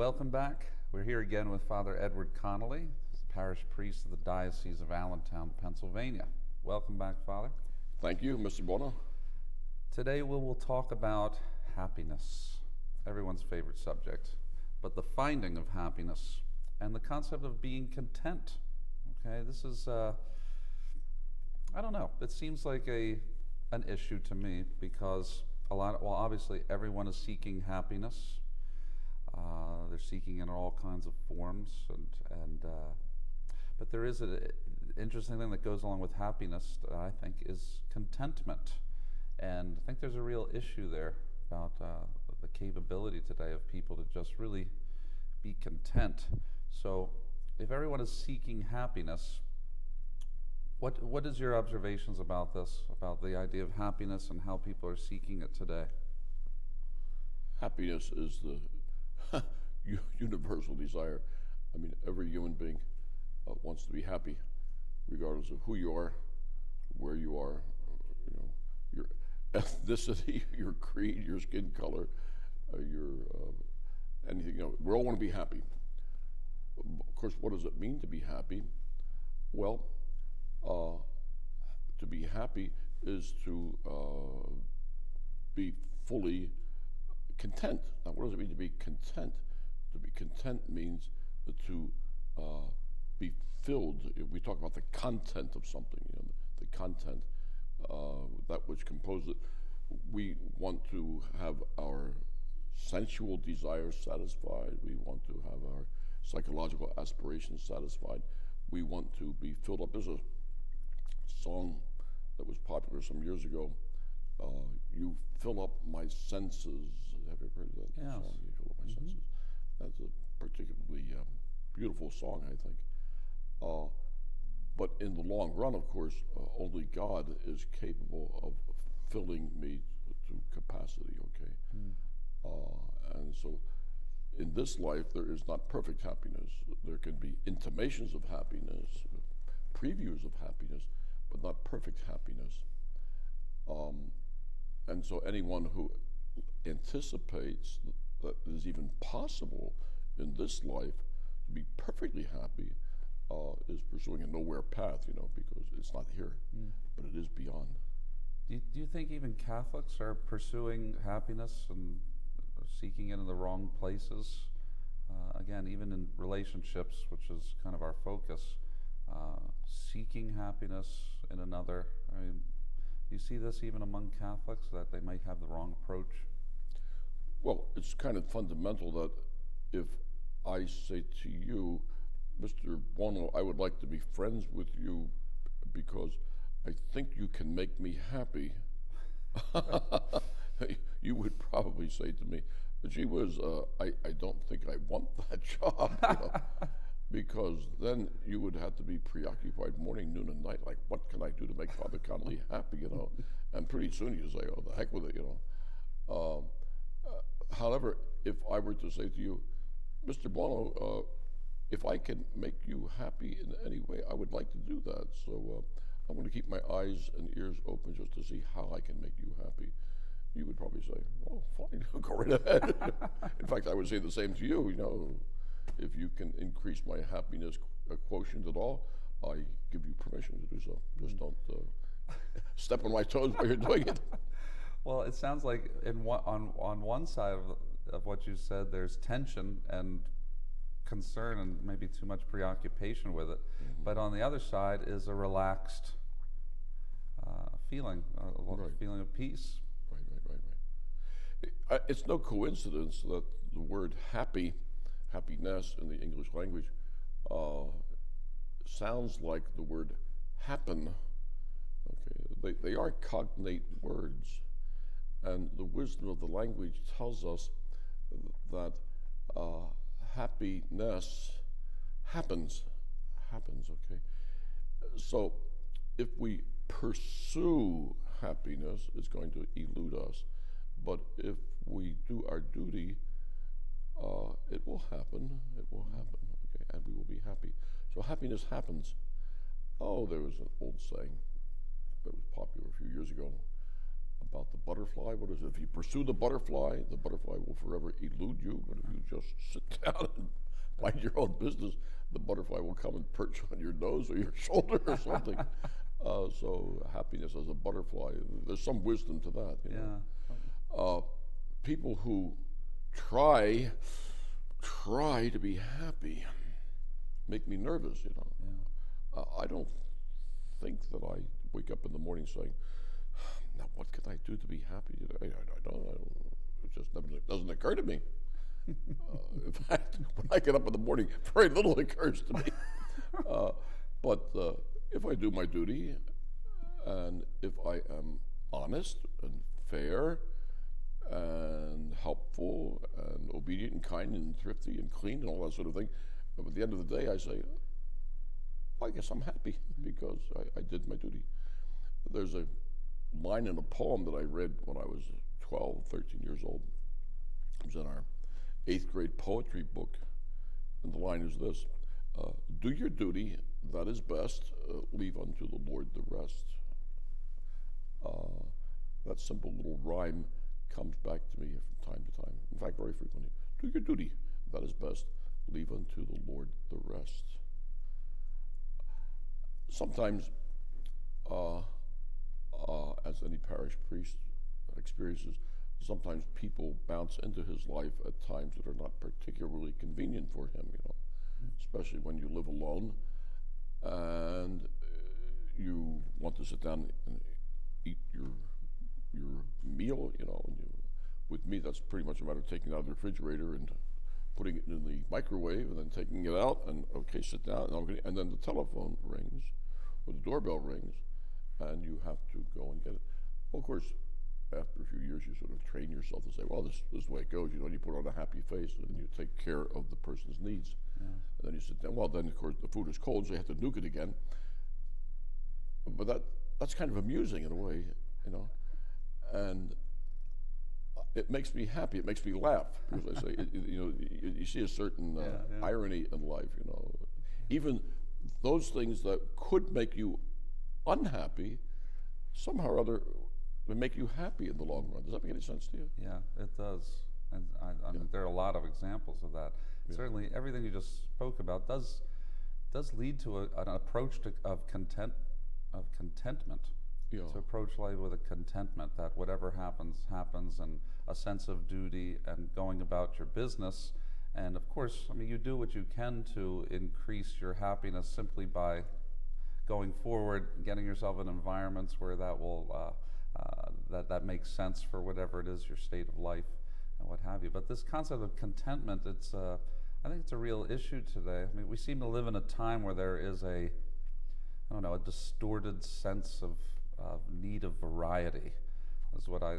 Welcome back. We're here again with Father Edward Connolly, parish priest of the Diocese of Allentown, Pennsylvania. Welcome back, Father. Thank you, Mr. Buono. Today we will talk about happiness, everyone's favorite subject, but the finding of happiness and the concept of being content. Okay, this is, I don't know, it seems like an issue to me because obviously everyone is seeking happiness. They're seeking it in all kinds of forms, but there is an interesting thing that goes along with happiness that I think is contentment. And I think there's a real issue there about the capability today of people to just really be content. So if everyone is seeking happiness, what is your observations about this, about the idea of happiness and how people are seeking it today? Happiness is the universal desire. I mean, every human being wants to be happy, regardless of who you are, where you are, your ethnicity, your creed, your skin color, your anything. We all want to be happy. Of course, what does it mean to be happy? Well, to be happy is to be fully content. Now, what does it mean to be content? To be content means to be filled. We talk about the content of something, the content, that which composes it. We want to have our sensual desires satisfied. We want to have our psychological aspirations satisfied. We want to be filled up. There's a song that was popular some years ago. You fill up my senses. Have you heard that song? You fill up my senses. That's a particularly beautiful song, I think. But in the long run, of course, only God is capable of filling me to capacity, okay? And so in this life, there is not perfect happiness. There can be intimations of happiness, previews of happiness, but not perfect happiness. And so anyone who anticipates that it is even possible in this life to be perfectly happy is pursuing a nowhere path, because it's not here, but it is beyond. Do you think even Catholics are pursuing happiness and seeking it in the wrong places? Again, even in relationships, which is kind of our focus, seeking happiness in another. I mean, do you see this even among Catholics, that they might have the wrong approach? Well, it's kind of fundamental that if I say to you, Mr. Buono, I would like to be friends with you because I think you can make me happy, you would probably say to me, gee whiz, I don't think I want that job, because then you would have to be preoccupied morning, noon, and night, like, what can I do to make Father Connolly happy, and pretty soon you say, oh, the heck with it, However, if I were to say to you, Mr. Buono, if I can make you happy in any way, I would like to do that. So I'm going to keep my eyes and ears open just to see how I can make you happy. You would probably say, oh, fine, go right ahead. In fact, I would say the same to you. If you can increase my happiness quotient at all, I give you permission to do so. Just don't step on my toes while you're doing it. Well, it sounds like on one side of what you said, there's tension and concern and maybe too much preoccupation with it. But on the other side is a relaxed feeling, feeling of peace. Right. It's no coincidence that the word happiness in the English language sounds like the word happen. Okay, they are cognate words. And the wisdom of the language tells us that happiness happens, okay? So if we pursue happiness, it's going to elude us. But if we do our duty, it will happen, okay? And we will be happy. So happiness happens. Oh, there was an old saying that was popular a few years ago about the butterfly. What is it? If you pursue the butterfly will forever elude you. But if you just sit down and mind your own business, the butterfly will come and perch on your nose or your shoulder or something. So happiness as a butterfly, there's some wisdom to that. You know? People who try to be happy make me nervous, you know. I don't think that I wake up in the morning saying, now what can I do to be happy today? I don't. It just doesn't occur to me. In fact, when I get up in the morning, very little occurs to me. But if I do my duty, and if I am honest and fair and helpful and obedient and kind and thrifty and clean and all that sort of thing, but at the end of the day I say, well, I guess I'm happy because I did my duty. There's a line in a poem that I read when I was 12, 13 years old. It was in our 8th grade poetry book, and the line is this: do your duty, that is best, leave unto the Lord the rest. That simple little rhyme comes back to me from time to time. In fact, very frequently. Do your duty, that is best, leave unto the Lord the rest. Sometimes, as any parish priest experiences, sometimes people bounce into his life at times that are not particularly convenient for him, you know, especially when you live alone and you want to sit down and eat your meal, you know. And with me, that's pretty much a matter of taking it out of the refrigerator and putting it in the microwave and then taking it out and, okay, sit down. And then the telephone rings or the doorbell rings and you have to go and get it. Well, of course, after a few years, you sort of train yourself to say, well, this is the way it goes, you know, and you put on a happy face and you take care of the person's needs. Yeah. And then you sit down. Well, then, of course, the food is cold, so you have to nuke it again. But that's kind of amusing in a way, you know. And it makes me happy. It makes me laugh, because I say, you know, you see a certain irony in life, you know. Even those things that could make you unhappy, somehow or other, they make you happy in the long run. Does that make any sense to you? Yeah, it does. And I mean, there are a lot of examples of that. Yeah. Certainly, everything you just spoke about does lead to an approach of contentment. Yeah. To approach life with a contentment that whatever happens, and a sense of duty and going about your business. And of course, I mean, you do what you can to increase your happiness simply by going forward, getting yourself in environments where that will that makes sense for whatever it is, your state of life and what have you. But this concept of contentment, I think it's a real issue today. I mean, we seem to live in a time where there is a distorted sense of need of variety, is what I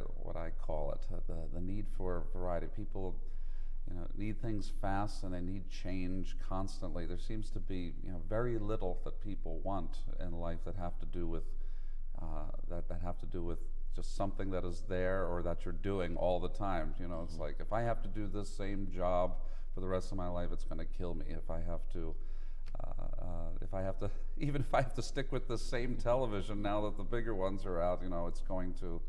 call it. The need for variety. People, you know, need things fast and they need change constantly. There seems to be, you know, very little that people want in life that have to do with just something that is there or that you're doing all the time. You know, it's like, if I have to do this same job for the rest of my life, it's going to kill me. If I have to stick with the same television now that the bigger ones are out, you know, it's going to,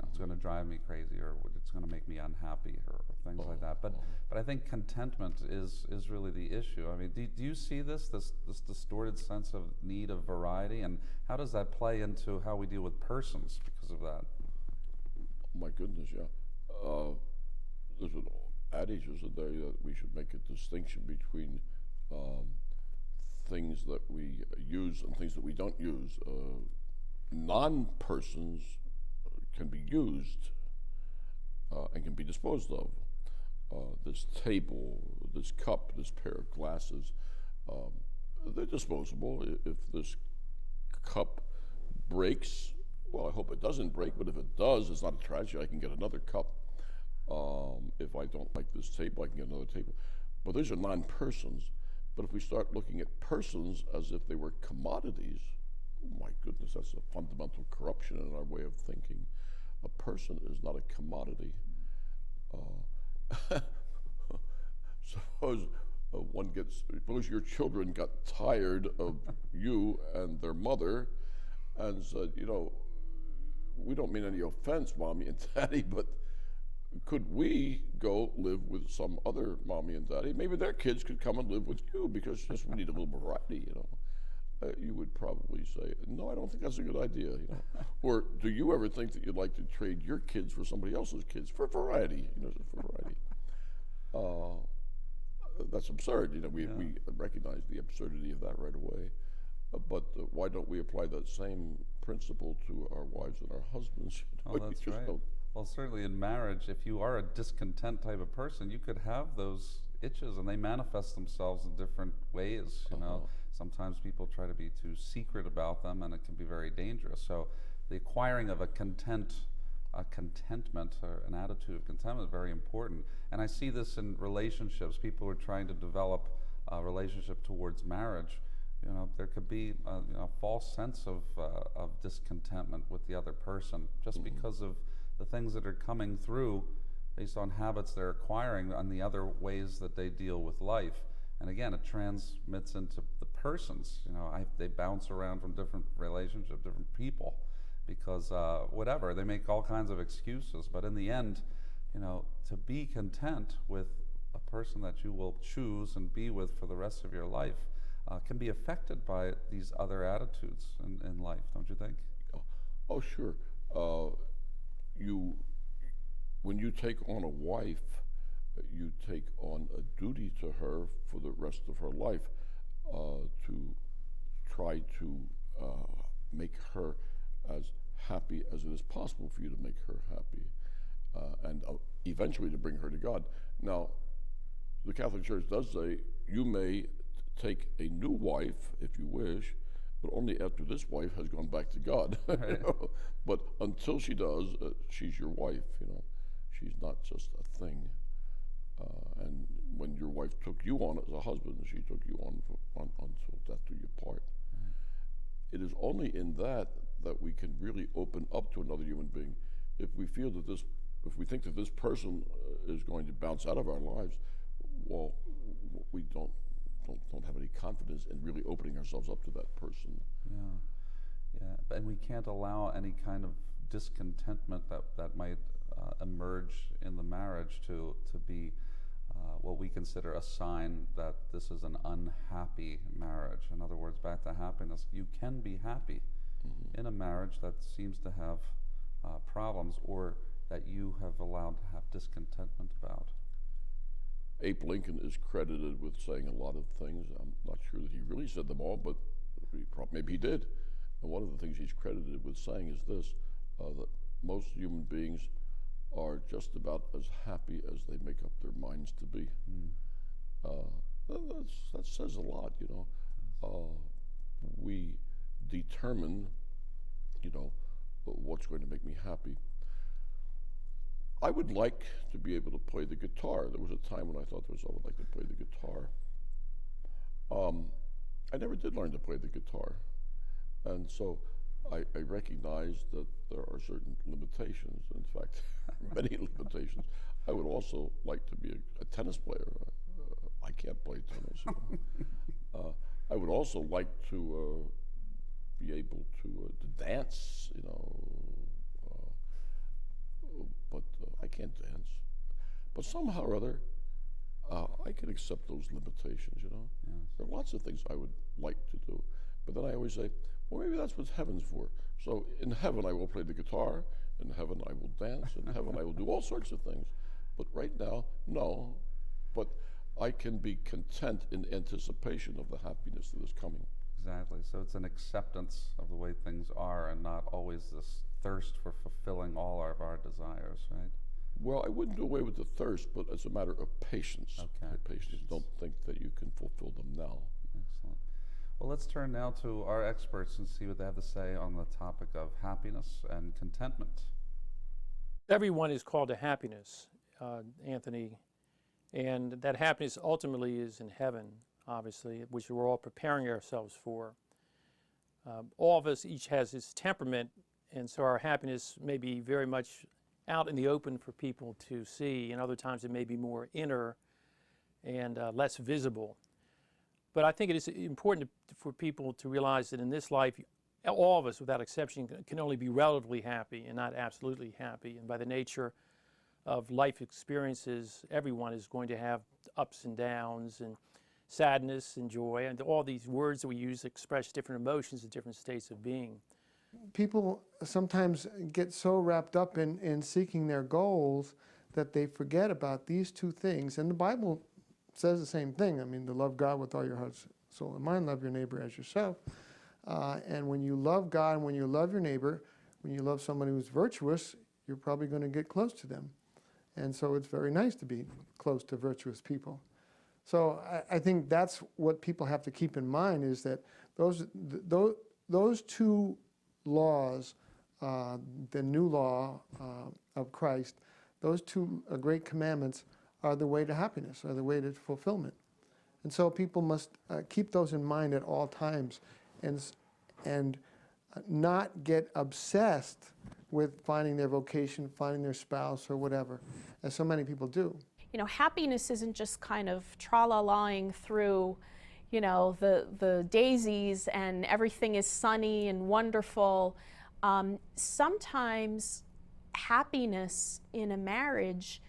it's going to drive me crazy, or it's going to make me unhappy, or things like that. But I think contentment is really the issue. I mean, do you see this distorted sense of need of variety, and how does that play into how we deal with persons because of that? My goodness, yeah. There's an adage, isn't there, that we should make a distinction between things that we use and things that we don't use. Non-persons can be used and can be disposed of. This table, this cup, this pair of glasses, they're disposable. If this cup breaks, well, I hope it doesn't break, but if it does, it's not a tragedy. I can get another cup. If I don't like this table, I can get another table. But these are non-persons. But if we start looking at persons as if they were commodities, oh my goodness, that's a fundamental corruption in our way of thinking. A person is not a commodity. Suppose your children got tired of you and their mother and said, you know, we don't mean any offense, Mommy and Daddy, but could we go live with some other Mommy and Daddy? Maybe their kids could come and live with you, because just we need a little variety, you know. You would probably say, no, I don't think that's a good idea, you know. Or do you ever think that you'd like to trade your kids for somebody else's kids for variety, you know, for variety? That's absurd, you know. We recognize the absurdity of that right away. But why don't we apply that same principle to our wives and our husbands? Oh, that's right. Well, certainly in marriage, if you are a discontent type of person, you could have those itches, and they manifest themselves in different ways. You know, sometimes people try to be too secret about them, and it can be very dangerous. So, the acquiring of a contentment or an attitude of contentment is very important. And I see this in relationships. People who are trying to develop a relationship towards marriage. You know, there could be a false sense of discontentment with the other person just because of the things that are coming through based on habits they're acquiring and the other ways that they deal with life. And again, it transmits into the persons. You know, they bounce around from different relationships, different people, because whatever, they make all kinds of excuses. But in the end, you know, to be content with a person that you will choose and be with for the rest of your life can be affected by these other attitudes in life, don't you think? Oh, sure. When you take on a wife, you take on a duty to her for the rest of her life to try to make her as happy as it is possible for you to make her happy, and eventually to bring her to God. Now, the Catholic Church does say you may take a new wife if you wish, but only after this wife has gone back to God. Right. You know? But until she does, she's your wife. You know, she's not just a thing. And when your wife took you on as a husband, she took you on until death do you part. Right. It is only in that we can really open up to another human being. If we feel that if we think that this person is going to bounce out of our lives, well, we don't have any confidence in really opening ourselves up to that person. Yeah, and we can't allow any kind of discontentment that might emerge in the marriage to be what we consider a sign that this is an unhappy marriage. In other words, back to happiness. You can be happy in a marriage that seems to have problems, or that you have allowed to have discontentment about. Abe Lincoln is credited with saying a lot of things. I'm not sure that he really said them all, but maybe he did. And one of the things he's credited with saying is this, that most human beings are just about as happy as they make up their minds to be. That says a lot, you know. We determine, you know, what's going to make me happy. I would like to be able to play the guitar. There was a time when I thought to myself, I'd like to play the guitar. I never did learn to play the guitar. And so I recognize that there are certain limitations. In fact, many limitations. I would also like to be a tennis player. I can't play tennis. You know. I would also like to be able to dance, you know, but I can't dance. But somehow or other, I can accept those limitations, you know. Yes. There are lots of things I would like to do. But then I always say, well, maybe that's what heaven's for. So in heaven I will play the guitar, in heaven I will dance, in heaven I will do all sorts of things. But right now, no. But I can be content in anticipation of the happiness that is coming. Exactly. So it's an acceptance of the way things are, and not always this thirst for fulfilling all of our desires, right? Well, I wouldn't do away with the thirst, but it's a matter of patience. Okay. Patience. Don't think that you can fulfill them now. Excellent. Well, let's turn now to our experts and see what they have to say on the topic of happiness and contentment. Everyone is called to happiness, Anthony, and that happiness ultimately is in heaven, obviously, which we're all preparing ourselves for. All of us each has his temperament, and so our happiness may be very much out in the open for people to see, and other times it may be more inner and less visible. But I think it is important for people to realize that in this life, all of us, without exception, can only be relatively happy and not absolutely happy. And by the nature of life experiences, everyone is going to have ups and downs and sadness and joy, and all these words that we use express different emotions and different states of being. People sometimes get so wrapped up in seeking their goals that they forget about these two things. And the Bible says the same thing. I mean, to love God with all your heart, soul, and mind, love your neighbor as yourself. And when you love God and when you love your neighbor, when you love someone who's virtuous, you're probably going to get close to them. And so it's very nice to be close to virtuous people. So I think that's what people have to keep in mind, is that those two laws, the new law of Christ, those two great commandments are the way to happiness, are the way to fulfillment. And so people must keep those in mind at all times and not get obsessed with finding their vocation, finding their spouse or whatever, as so many people do. You know, happiness isn't just kind of tra-la-laing through, you know, the daisies and everything is sunny and wonderful. Sometimes happiness in a marriage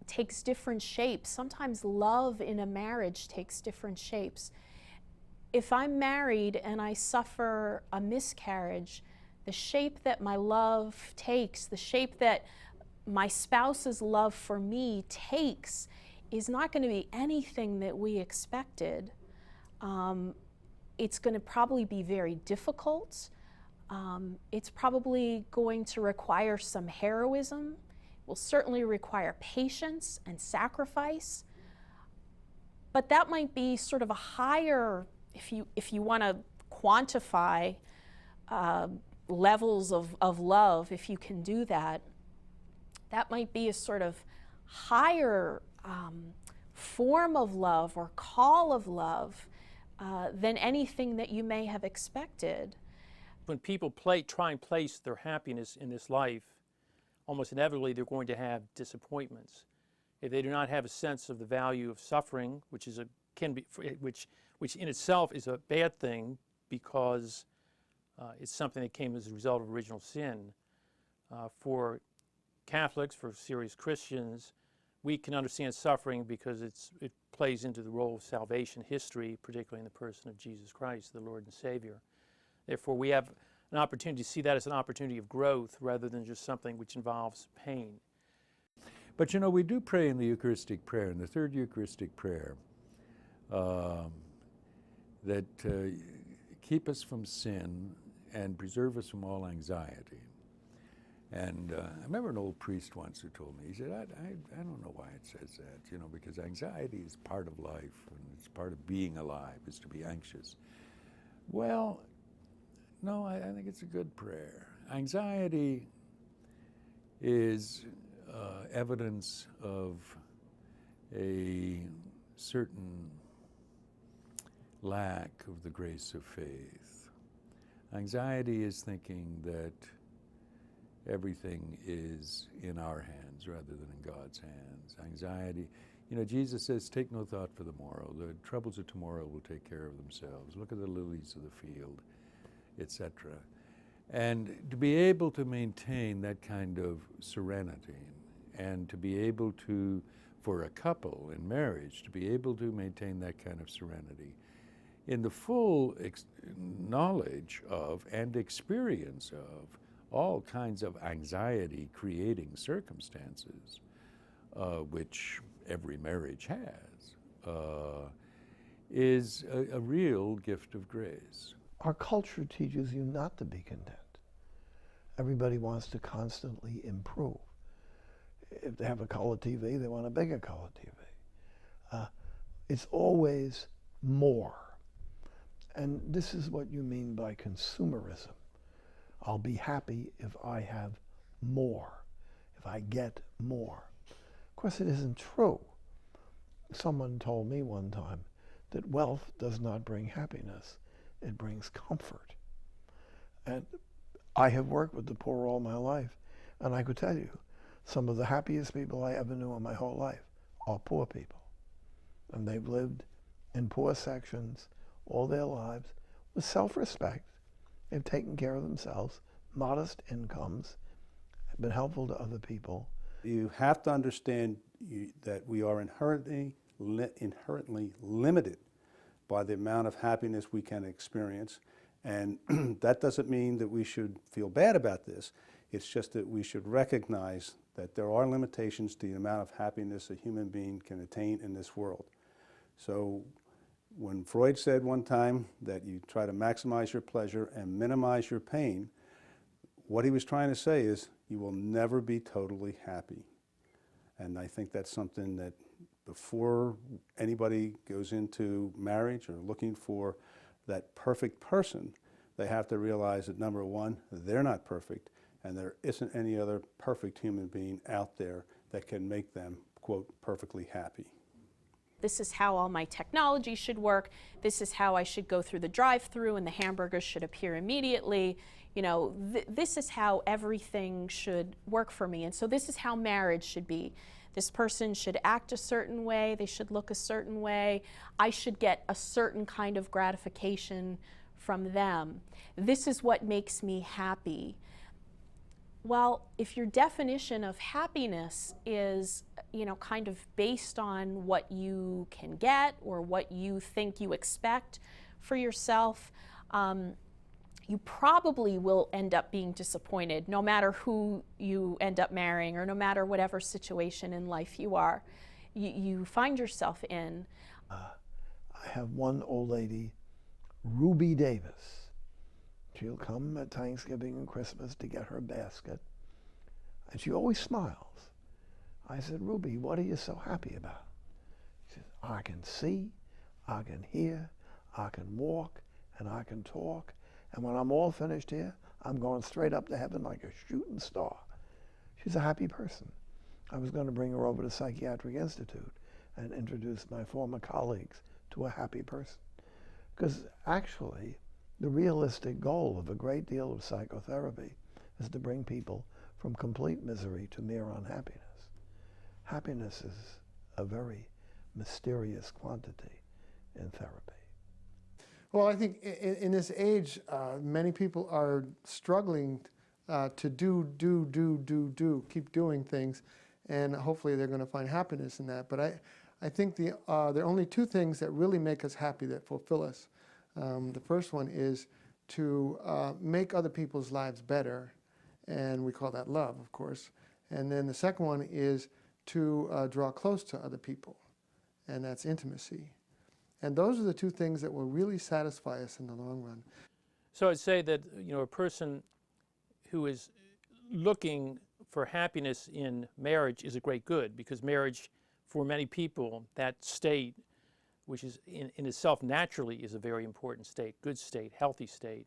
takes different shapes. Sometimes love in a marriage takes different shapes. If I'm married and I suffer a miscarriage, the shape that my love takes, the shape that my spouse's love for me takes, is not going to be anything that we expected. It's going to probably be very difficult. It's probably going to require some heroism. It will certainly require patience and sacrifice. But that might be sort of a higher, if you want to quantify levels of love, if you can do that, that might be a sort of higher form of love or call of love than anything that you may have expected. When people try and place their happiness in this life, almost inevitably they're going to have disappointments. If they do not have a sense of the value of suffering, which in itself is a bad thing because it's something that came as a result of original sin. For Catholics, for serious Christians, we can understand suffering because it plays into the role of salvation history, particularly in the person of Jesus Christ, the Lord and Savior. Therefore, we have an opportunity to see that as an opportunity of growth rather than just something which involves pain. But you know, we do pray in the Eucharistic prayer, in the third Eucharistic prayer, that keep us from sin and preserve us from all anxiety. And I remember an old priest once who told me, he said, I don't know why it says that, you know, because anxiety is part of life, and it's part of being alive, is to be anxious. Well, no, I think it's a good prayer. Anxiety is evidence of a certain lack of the grace of faith. Anxiety is thinking that everything is in our hands rather than in God's hands. Anxiety, you know, Jesus says, take no thought for the morrow. The troubles of tomorrow will take care of themselves. Look at the lilies of the field, etc. And to be able to maintain that kind of serenity, and to be able to, for a couple in marriage, to be able to maintain that kind of serenity in the full knowledge of and experience of all kinds of anxiety-creating circumstances, which every marriage has, is a real gift of grace. Our culture teaches you not to be content. Everybody wants to constantly improve. If they have a color TV, they want a bigger color TV. It's always more. And this is what you mean by consumerism. I'll be happy if I have more, if I get more. Of course, it isn't true. Someone told me one time that wealth does not bring happiness, it brings comfort. And I have worked with the poor all my life, and I could tell you, some of the happiest people I ever knew in my whole life are poor people. And they've lived in poor sections all their lives with self-respect They've taken care of themselves, modest incomes, been helpful to other people. You have to understand that we are inherently limited by the amount of happiness we can experience. And that doesn't mean that we should feel bad about this. It's just that we should recognize that there are limitations to the amount of happiness a human being can attain in this world. So when Freud said one time that you try to maximize your pleasure and minimize your pain, what he was trying to say is you will never be totally happy. And I think that's something that before anybody goes into marriage or looking for that perfect person, they have to realize that number one, they're not perfect, and there isn't any other perfect human being out there that can make them, quote, perfectly happy. This is how all my technology should work. This is how I should go through the drive-through and the hamburgers should appear immediately. You know, this is how everything should work for me. And so this is how marriage should be. This person should act a certain way. They should look a certain way. I should get a certain kind of gratification from them. This is what makes me happy. Well, if your definition of happiness is, you know, kind of based on what you can get or what you think you expect for yourself, you probably will end up being disappointed no matter who you end up marrying or no matter whatever situation in life you find yourself in. I have one old lady, Ruby Davis. She'll come at Thanksgiving and Christmas to get her basket, and she always smiles. I said, Ruby, what are you so happy about? She says, I can see, I can hear, I can walk, and I can talk, and when I'm all finished here, I'm going straight up to heaven like a shooting star. She's a happy person. I was going to bring her over to Psychiatric Institute and introduce my former colleagues to a happy person. Because actually, the realistic goal of a great deal of psychotherapy is to bring people from complete misery to mere unhappiness. Happiness is a very mysterious quantity in therapy. Well, I think in this age, many people are struggling to keep doing things, and hopefully they're going to find happiness in that. But I think there are only two things that really make us happy, that fulfill us. The first one is to make other people's lives better, and we call that love, of course. And then the second one is to draw close to other people, and that's intimacy. And those are the two things that will really satisfy us in the long run. So I'd say that, you know, a person who is looking for happiness in marriage is a great good, because marriage, for many people, that state, which is in itself naturally is a very important state, good state, healthy state.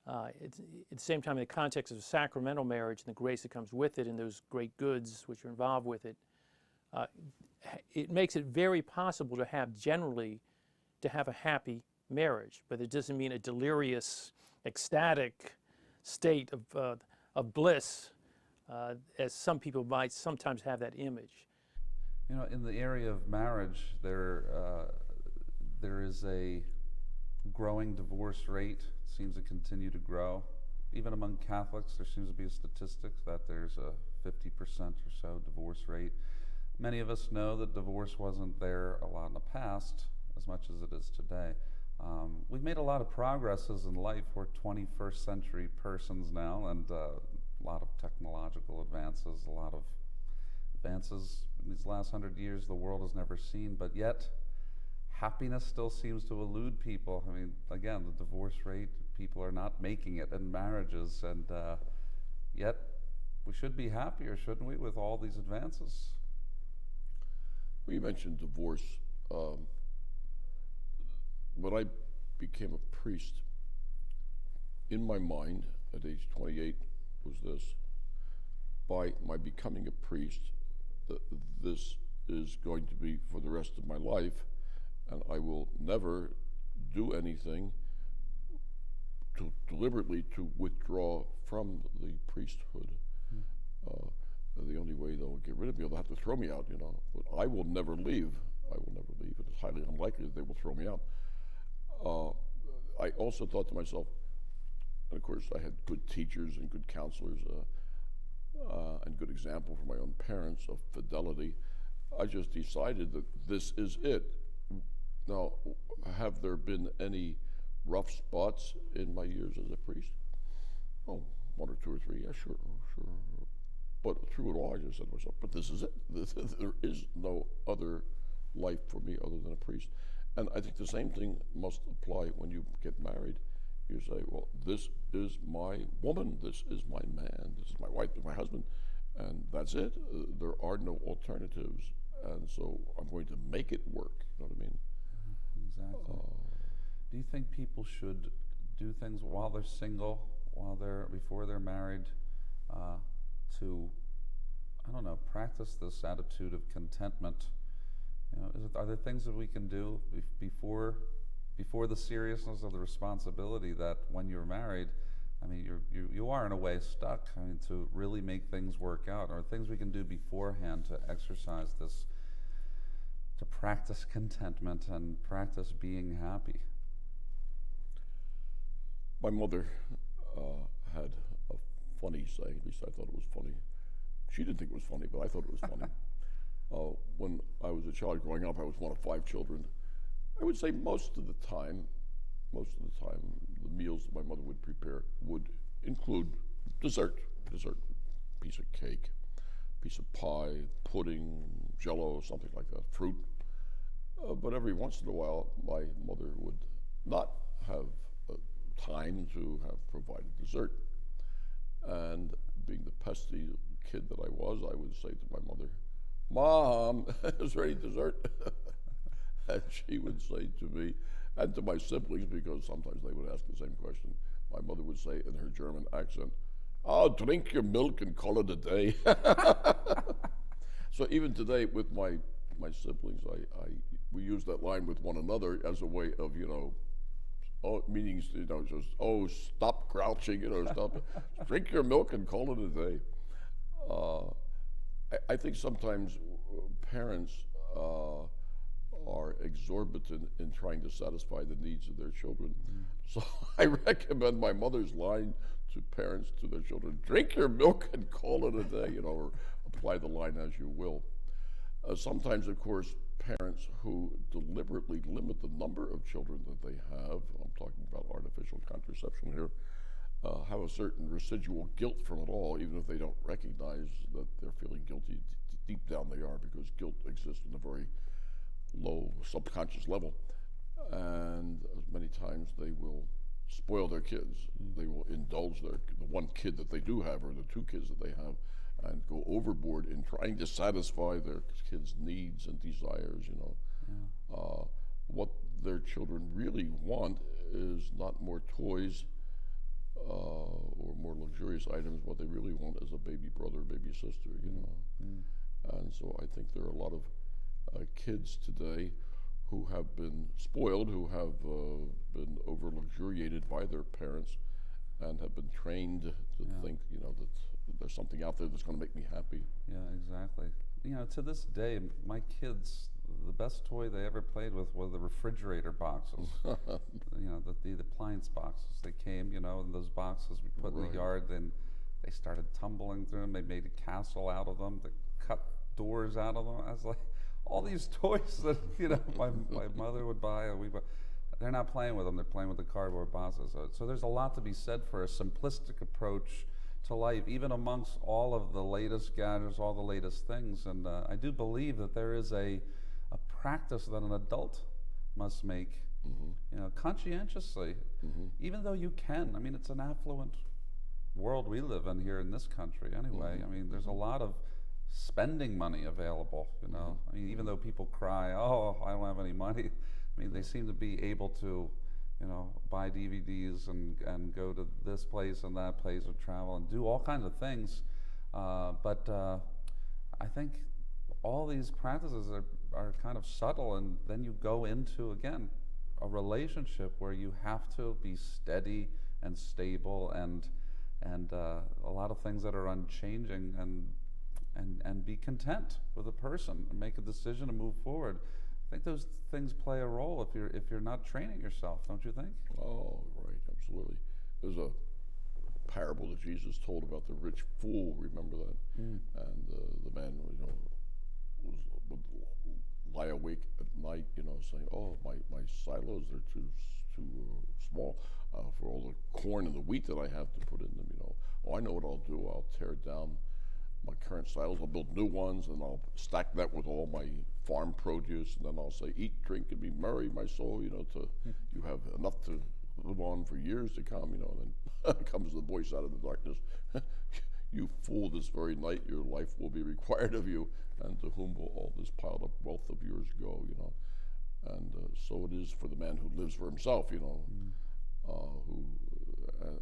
At the same time, in the context of a sacramental marriage and the grace that comes with it and those great goods which are involved with it, it makes it very possible to have a happy marriage. But it doesn't mean a delirious, ecstatic state of bliss, as some people might sometimes have that image. You know, in the area of marriage, there is a growing divorce rate. It seems to continue to grow. Even among Catholics, there seems to be a statistic that there's a 50% or so divorce rate. Many of us know that divorce wasn't there a lot in the past, as much as it is today. We've made a lot of progresses in life. We're 21st century persons now, and a lot of technological advances, a lot of advances in these last 100 years the world has never seen, but yet happiness still seems to elude people. I mean, again, the divorce rate, people are not making it in marriages, and yet we should be happier, shouldn't we, with all these advances? Well, you mentioned divorce. When I became a priest, in my mind at age 28 was this: by my becoming a priest, this is going to be for the rest of my life, and I will never do anything to deliberately to withdraw from the priesthood. The only way they'll get rid of me, they'll have to throw me out, you know. But I will never leave. I will never leave. It is highly unlikely that they will throw me out. I also thought to myself, And of course, I had good teachers and good counselors and good example from my own parents of fidelity. I just decided that this is it. Now, have there been any rough spots in my years as a priest? Oh, one or two or three, yeah, sure. But through it all, I just said to myself, but this is it. There is no other life for me other than a priest. And I think the same thing must apply when you get married. You say, well, this is my woman, this is my man, this is my wife, this is my husband, and that's it. There are no alternatives, and so I'm going to make it work. You know what I mean? Exactly. Do you think people should do things while they're single, before they're married, to, I don't know, practice this attitude of contentment? You know, are there things that we can do before the seriousness of the responsibility that when you're married, I mean, you are in a way stuck. I mean, to really make things work out, or things we can do beforehand to exercise this, to practice contentment and practice being happy? My mother had a funny saying, at least I thought it was funny. She didn't think it was funny, but I thought it was funny. When I was a child growing up, I was one of 5 children. I would say most of the time, the meals that my mother would prepare would include dessert, piece of cake, piece of pie, pudding, jello, something like that, fruit. But every once in a while, my mother would not have time to have provided dessert. And being the pesky kid that I was, I would say to my mother, "Mom, is there any dessert?" And she would say to me, and to my siblings, because sometimes they would ask the same question, my mother would say in her German accent, "Oh, drink your milk and call it a day." So even today with my siblings, we use that line with one another as a way of, meaning, just, stop grouching, stop, drink your milk and call it a day. I think sometimes parents are exorbitant in trying to satisfy the needs of their children. So I recommend my mother's line to parents, to their children, drink your milk and call it a day, or apply the line as you will. Sometimes, of course, parents who deliberately limit the number of children that they have, I'm talking about artificial contraception here, have a certain residual guilt from it all, even if they don't recognize that they're feeling guilty. Deep down they are, because guilt exists in a very low subconscious level. And many times they will spoil their kids. They will indulge the one kid that they do have, or the 2 kids that they have, and go overboard in trying to satisfy their kids' needs and desires. What their children really want is not more toys or more luxurious items. What they really want is a baby brother, baby sister, And so I think there are a lot of kids today who have been spoiled, who have been over luxuriated by their parents, and have been trained to think, that there's something out there that's going to make me happy. Yeah, exactly. To this day, my kids, the best toy they ever played with were the refrigerator boxes. The appliance boxes. They came, in those boxes we put in the yard. Then they started tumbling through them. They made a castle out of them. They cut doors out of them. I was like, all these toys that my mother would buy, they're not playing with them. They're playing with the cardboard boxes. So there's a lot to be said for a simplistic approach to life, even amongst all of the latest gadgets, all the latest things. And I do believe that there is a practice that an adult must make, conscientiously, even though you can. I mean, it's an affluent world we live in here in this country anyway. I mean, there's a lot of spending money available, I mean, even though people cry, "Oh, I don't have any money," I mean, they seem to be able to, buy DVDs and go to this place and that place and travel and do all kinds of things. But I think all these practices are kind of subtle, and then you go into, again, a relationship where you have to be steady and stable and a lot of things that are unchanging, and be content with a person and make a decision to move forward. I think those things play a role if you're not training yourself, don't you think? Oh, right, absolutely. There's a parable that Jesus told about the rich fool. Remember that? And the man, would lie awake at night, saying, "Oh, my silos are too small for all the corn and the wheat that I have to put in them." Oh, I know what I'll do. I'll tear down my current silos. I'll build new ones, and I'll stack that with all my farm produce, and then I'll say, "Eat, drink, and be merry, my soul." You have enough to live on for years to come. And then comes the voice out of the darkness. "You fool! This very night your life will be required of you, and to whom will all this piled up wealth of yours go?" And so it is for the man who lives for himself. And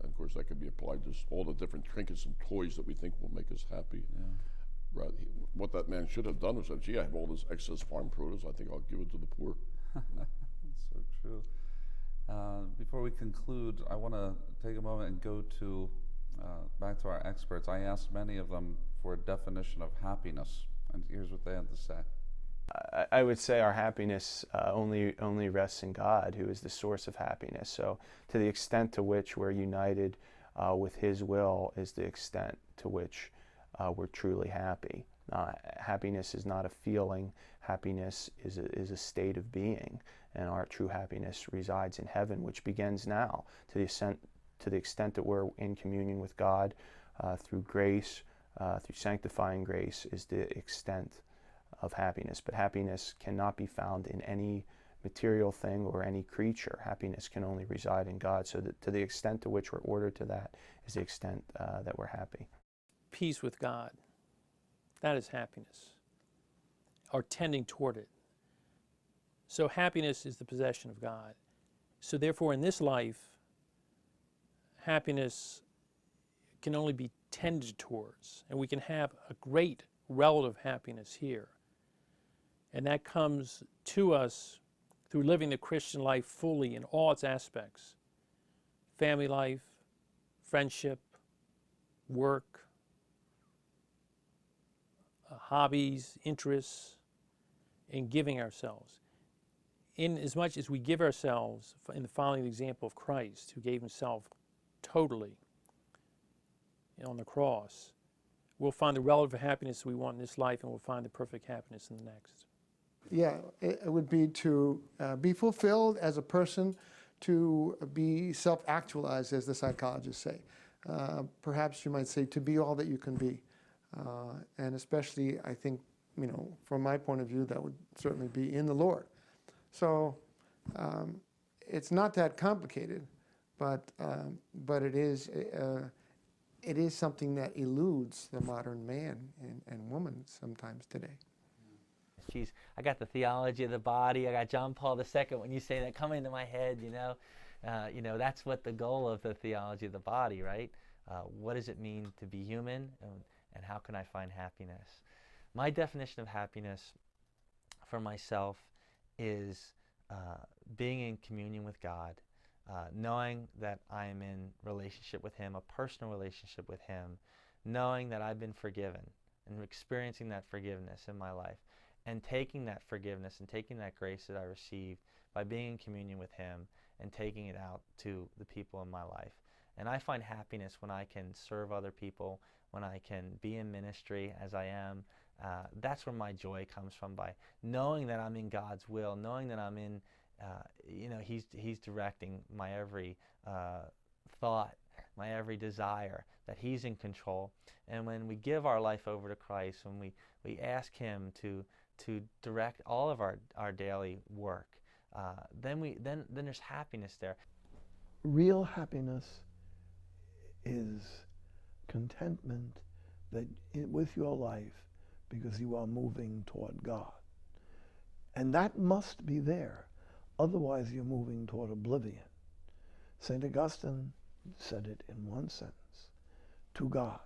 of course that can be applied to all the different trinkets and toys that we think will make us happy. Rather, what that man should have done was said, "Gee, I have all this excess farm produce. I think I'll give it to the poor." That's so true. Before we conclude, I want to take a moment and go to back to our experts. I asked many of them for a definition of happiness, and here's what they had to say. I would say our happiness only rests in God, who is the source of happiness. So to the extent to which we're united with His will is the extent to which we're truly happy. Happiness is not a feeling. Happiness is a state of being, and our true happiness resides in heaven, which begins now. To the extent that we're in communion with God through grace, through sanctifying grace, is the extent of happiness. But happiness cannot be found in any material thing or any creature. Happiness can only reside in God. So that to the extent to which we're ordered to that is the extent that we're happy. Peace with God, that is happiness, or tending toward it. So happiness is the possession of God. So therefore in this life, happiness can only be tended towards, and we can have a great relative happiness here. And that comes to us through living the Christian life fully in all its aspects. Family life, friendship, work, hobbies, interests, and giving ourselves. In as much as we give ourselves in the following example of Christ, who gave Himself totally on the cross, we'll find the relative happiness we want in this life, and we'll find the perfect happiness in the next. Yeah, it would be to be fulfilled as a person, to be self-actualized, as the psychologists say. Perhaps you might say to be all that you can be. And especially, I think, from my point of view, that would certainly be in the Lord. So it's not that complicated, but it is something that eludes the modern man and woman sometimes today. Geez, I got the theology of the body. I got John Paul II. When you say that, coming into my head, that's what the goal of the theology of the body, right? What does it mean to be human, and how can I find happiness? My definition of happiness for myself is being in communion with God, knowing that I am in relationship with Him, a personal relationship with Him, knowing that I've been forgiven and experiencing that forgiveness in my life, and taking that forgiveness and taking that grace that I received by being in communion with Him and taking it out to the people in my life. And I find happiness when I can serve other people, when I can be in ministry as I am. That's where my joy comes from, by knowing that I'm in God's will, knowing that I'm in, He's directing my every thought, my every desire, that He's in control. And when we give our life over to Christ, when we ask Him to direct all of our daily work, then there's happiness there. Real happiness is contentment with your life because you are moving toward God. And that must be there. Otherwise, you're moving toward oblivion. St. Augustine said it in one sentence: "To God,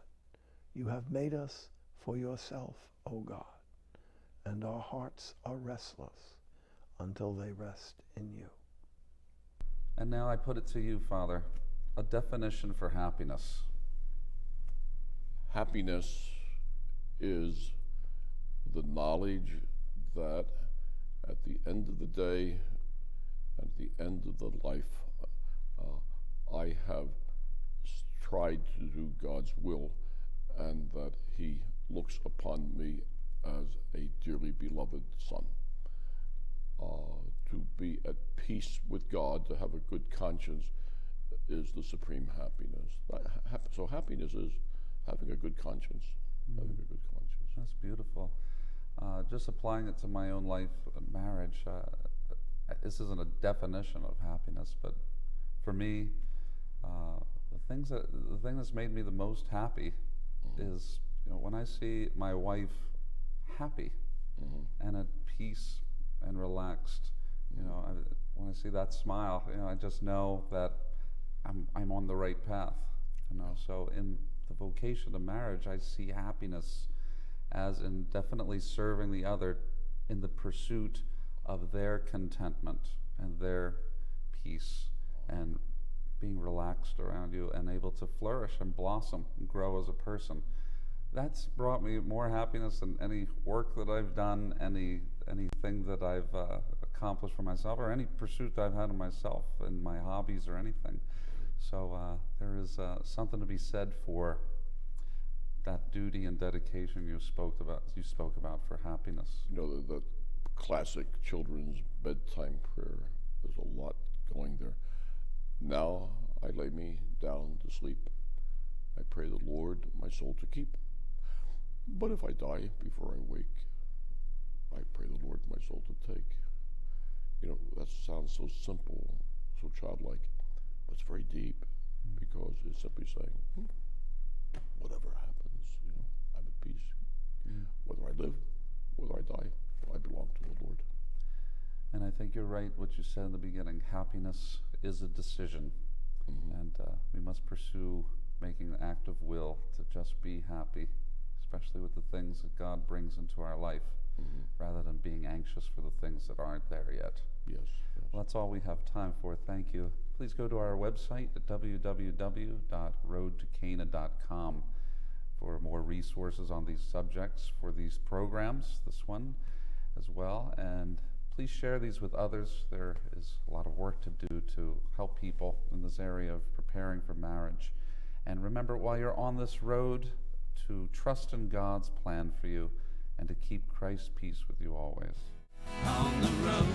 you have made us for yourself, O God, and our hearts are restless until they rest in you." And now I put it to you, Father, a definition for happiness. Happiness is the knowledge that at the end of the day, at the end of the life, I have tried to do God's will, and that He looks upon me as a dearly beloved son. To be at peace with God, to have a good conscience, is the supreme happiness. So happiness is having a good conscience. Having a good conscience. That's beautiful. Just applying it to my own life, marriage. This isn't a definition of happiness, but for me, the thing that's made me the most happy is, when I see my wife happy and at peace and relaxed. When I see that smile, I just know that I'm on the right path. So in the vocation of marriage, I see happiness as in definitely serving the other in the pursuit of their contentment and their peace, and being relaxed around you and able to flourish and blossom and grow as a person. That's brought me more happiness than any work that I've done, anything that I've accomplished for myself, or any pursuit that I've had of myself in my hobbies or anything. So there is something to be said for that duty and dedication you spoke about for happiness. The classic children's bedtime prayer. There's a lot going there. Now I lay me down to sleep. I pray the Lord my soul to keep. But if I die before I wake, I pray the Lord my soul to take. That sounds so simple, so childlike, but it's very deep, because it's simply saying, whatever happens, I'm at peace. Whether I live, whether I die, I belong to the Lord. And I think you're right, what you said in the beginning. Happiness is a decision, and we must pursue making an active will to just be happy, especially with the things that God brings into our life, rather than being anxious for the things that aren't there yet. Yes. Well, that's all we have time for. Thank you. Please go to our website at www.roadtocana.com for more resources on these subjects, for these programs, this one as well. And please share these with others. There is a lot of work to do to help people in this area of preparing for marriage. And remember, while you're on this road, to trust in God's plan for you and to keep Christ's peace with you always. On the road.